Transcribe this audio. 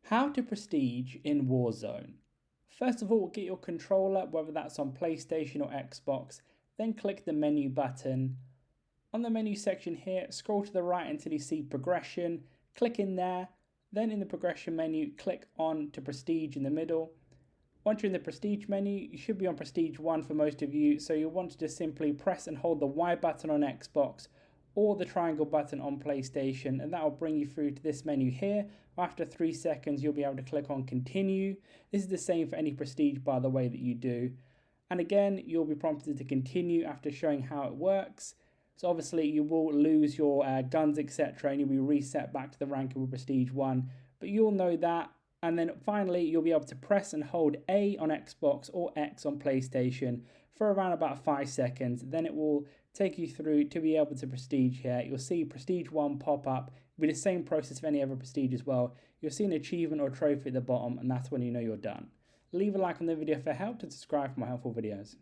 How to prestige in Warzone. First of all, get your controller, whether that's on PlayStation or Xbox, then click the menu button. On the menu section here, scroll to the right until you see progression, click in there, then in the progression menu, click on to prestige in the middle. Once you're in the prestige menu, you should be on prestige 1 for most of you, so you'll want to just simply press and hold the Y button on Xbox or the triangle button on PlayStation, and that will bring you through to this menu here. After 3 seconds, you'll be able to click on continue. This is the same for any prestige, by the way, that you do. And again, you'll be prompted to continue after showing how it works. So obviously you will lose your guns, etc., and you'll be reset back to the ranking with prestige 1, but you'll know that. And then finally, you'll be able to press and hold A on Xbox or X on PlayStation for around about 5 seconds. Then it will take you through to be able to prestige here. You'll see prestige 1 pop up. It'll be the same process for any other prestige as well. You'll see an achievement or trophy at the bottom, and that's when you know you're done. Leave a like on the video if it helped and subscribe for more helpful videos.